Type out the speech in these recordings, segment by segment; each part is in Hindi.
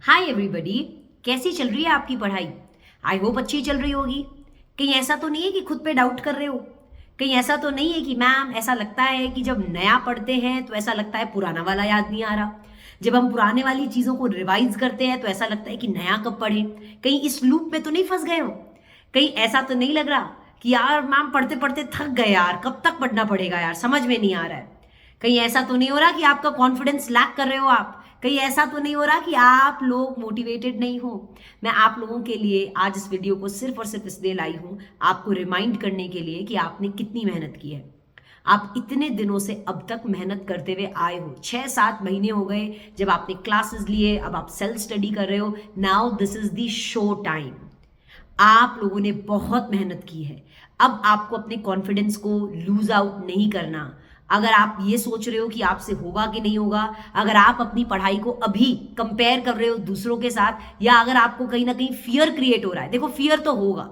हाय एवरीबॉडी, कैसी चल रही है आपकी पढ़ाई? आई होप अच्छी चल रही होगी। कहीं ऐसा तो नहीं है कि खुद पे डाउट कर रहे हो? कहीं ऐसा तो नहीं है कि मैम ऐसा लगता है कि जब नया पढ़ते हैं तो ऐसा लगता है पुराना वाला याद नहीं आ रहा, जब हम पुराने वाली चीज़ों को रिवाइज करते हैं तो ऐसा लगता है कि नया कब पढ़ें? कहीं इस लूप में तो नहीं फंस गए हो? कहीं ऐसा तो नहीं लग रहा कि यार मैम पढ़ते पढ़ते थक गए यार, कब तक पढ़ना पड़ेगा यार, समझ में नहीं आ रहा है? कहीं ऐसा तो नहीं हो रहा कि आपका कॉन्फिडेंस लैक कर रहे हो आप? कहीं ऐसा तो नहीं हो रहा कि आप लोग मोटिवेटेड नहीं हो? मैं आप लोगों के लिए आज इस वीडियो को सिर्फ और सिर्फ इसलिए लाई हूं, आपको रिमाइंड करने के लिए कि आपने कितनी मेहनत की है। आप इतने दिनों से अब तक मेहनत करते हुए आए हो, 6-7 महीने हो गए जब आपने क्लासेस लिए, अब आप सेल्फ स्टडी कर रहे हो। Now this is the show time. आप लोगों ने बहुत मेहनत की है। अब आपको अपने कॉन्फिडेंस को लूज आउट नहीं करना। अगर आप ये सोच रहे हो कि आपसे होगा कि नहीं होगा, अगर आप अपनी पढ़ाई को अभी कंपेयर कर रहे हो दूसरों के साथ, या अगर आपको कहीं ना कहीं फियर क्रिएट हो रहा है, देखो फियर तो होगा,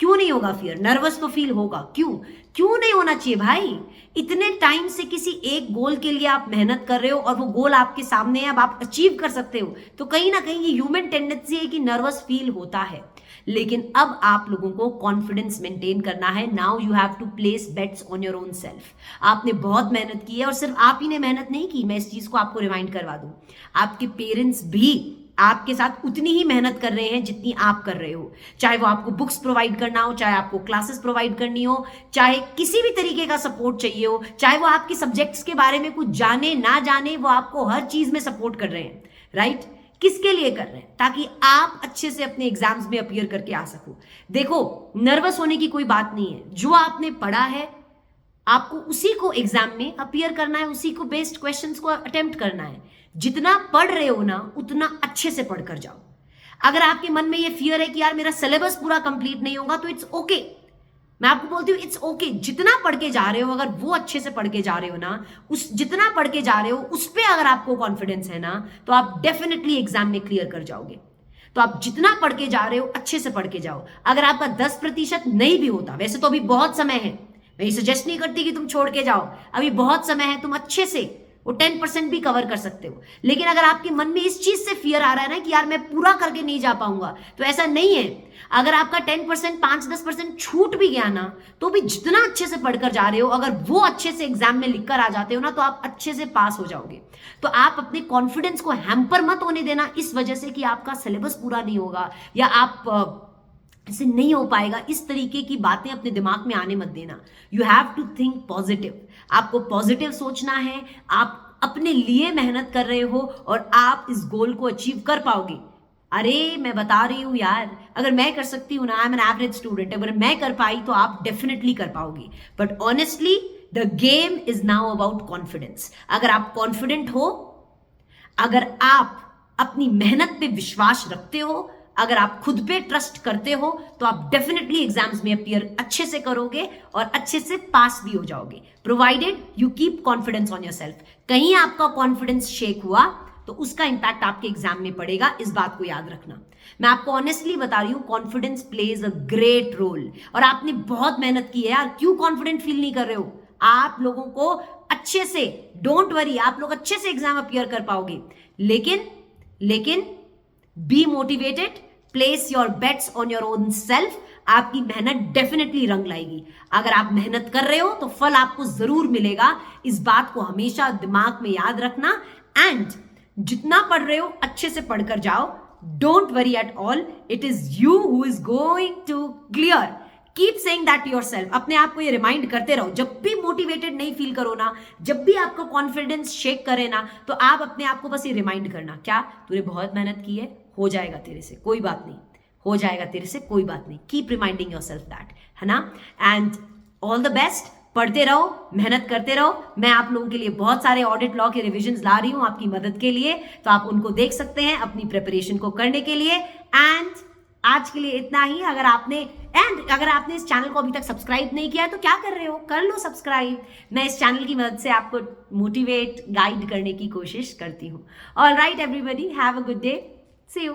क्यों नहीं होगा फियर, नर्वस तो फील होगा, क्यों क्यों नहीं होना चाहिए भाई? इतने टाइम से किसी एक गोल के लिए आप मेहनत कर रहे हो और वो गोल आपके सामने है, अब आप अचीव कर सकते हो, तो कहीं ना कहीं ये ह्यूमन टेंडेंसी है कि नर्वस फील होता है। लेकिन अब आप लोगों को कॉन्फिडेंस मेंटेन करना है। Now you have to place bets on your own self. आपने बहुत मेहनत की है, और सिर्फ आप ही ने मेहनत नहीं की, मैं इस चीज को आपको रिमाइंड करवा दूं, आपके पेरेंट्स भी आपके साथ उतनी ही मेहनत कर रहे हैं जितनी आप कर रहे हो। चाहे वो आपको बुक्स प्रोवाइड करना हो, चाहे आपको क्लासेस प्रोवाइड करनी हो, चाहे किसी भी तरीके का सपोर्ट चाहिए हो, चाहे वो आपके सब्जेक्ट्स के बारे में कुछ जाने ना जाने, वो आपको हर चीज में सपोर्ट कर रहे हैं। राइट? किसके लिए कर रहे हैं? ताकि आप अच्छे से अपने एग्जाम्स में अपीयर करके आ सको। देखो, नर्वस होने की कोई बात नहीं है। जो आपने पढ़ा है आपको उसी को एग्जाम में अपीयर करना है, उसी को बेस्ड क्वेश्चंस को अटेम्प्ट करना है। जितना पढ़ रहे हो ना, उतना अच्छे से पढ़कर जाओ। अगर आपके मन में ये फियर है कि यार मेरा सिलेबस पूरा कंप्लीट नहीं होगा, तो इट्स ओके। मैं आपको बोलती हूँ इट्स ओके। जितना पढ़ के जा रहे हो, अगर वो अच्छे से पढ़ के जा रहे हो ना, उस जितना पढ़ के जा रहे हो उस पर अगर आपको कॉन्फिडेंस है ना, तो आप डेफिनेटली एग्जाम में क्लियर कर जाओगे। तो आप जितना पढ़ के जा रहे हो अच्छे से पढ़ के जाओ। अगर आपका 10% नहीं भी होता, वैसे तो अभी बहुत समय है, मैं ये सजेस्ट नहीं करती कि तुम छोड़ के जाओ, अभी बहुत समय है, तुम अच्छे से वो 10% भी कवर कर सकते हो। लेकिन अगर आपके मन में इस चीज से फियर आ रहा है ना कि यार मैं पूरा करके नहीं जा पाऊंगा, तो ऐसा नहीं है। अगर आपका 10%, 5-10% छूट भी गया ना, तो भी जितना अच्छे से पढ़कर जा रहे हो, अगर वो अच्छे से एग्जाम में लिखकर आ जाते हो ना, तो आप अच्छे से पास हो जाओगे। तो आप अपने कॉन्फिडेंस को हैम्पर मत होने देना इस वजह से कि आपका सिलेबस पूरा नहीं होगा या आप ऐसे नहीं हो पाएगा। इस तरीके की बातें अपने दिमाग में आने मत देना। You have to think positive. आपको पॉजिटिव सोचना है। आप अपने लिए मेहनत कर रहे हो और आप इस गोल को अचीव कर पाओगे। अरे मैं बता रही हूं यार, अगर मैं कर सकती हूं ना, I am an average student, अगर मैं कर पाई तो आप डेफिनेटली कर पाओगी। But honestly the game is now about confidence. अगर आप कॉन्फिडेंट हो, अगर आप अपनी मेहनत पे विश्वास रखते हो, अगर आप खुद पे ट्रस्ट करते हो, तो आप डेफिनेटली एग्जाम्स में अपीयर अच्छे से करोगे और अच्छे से पास भी हो जाओगे, provided you keep confidence on yourself. कहीं आपका कॉन्फिडेंस शेक हुआ तो उसका इंपैक्ट आपके एग्जाम में पड़ेगा, इस बात को याद रखना। मैं आपको ऑनेस्टली बता रही हूं, confidence plays a great role. और आपने बहुत मेहनत की है यार, क्यों कॉन्फिडेंट फील नहीं कर रहे हो? आप लोगों को अच्छे से, डोंट वरी, आप लोग अच्छे से एग्जाम अपीयर कर पाओगे। लेकिन be motivated, place your bets on your own self. आपकी मेहनत डेफिनेटली रंग लाएगी। अगर आप मेहनत कर रहे हो तो फल आपको जरूर मिलेगा, इस बात को हमेशा दिमाग में याद रखना। एंड जितना पढ़ रहे हो अच्छे से पढ़कर जाओ। Don't worry at all, it is you who is going to clear. Keep saying that your self. अपने आप को ये रिमाइंड करते रहो। जब भी मोटिवेटेड नहीं फील करो ना, जब भी आपका कॉन्फिडेंस शेक करे ना, तो आप अपने आप को बस ये रिमाइंड करना, क्या तूने बहुत मेहनत की है, हो जाएगा तेरे से, कोई बात नहीं, हो जाएगा तेरे से, कोई बात नहीं। Keep reminding your self that, है ना? And all the best. पढ़ते रहो, मेहनत करते रहो। मैं आप लोगों के लिए बहुत सारे ऑडिट लॉ के रिविजन्स ला रही हूं आपकी मदद के लिए, तो आप उनको देख सकते हैं अपनी प्रिपरेशन को करने के लिए। एंड आज के लिए इतना ही। अगर आपने इस चैनल को अभी तक सब्सक्राइब नहीं किया है तो क्या कर रहे हो, कर लो सब्सक्राइब। मैं इस चैनल की मदद से आपको मोटिवेट, गाइड करने की कोशिश करती हूँ। All right everybody, have a good day, see you.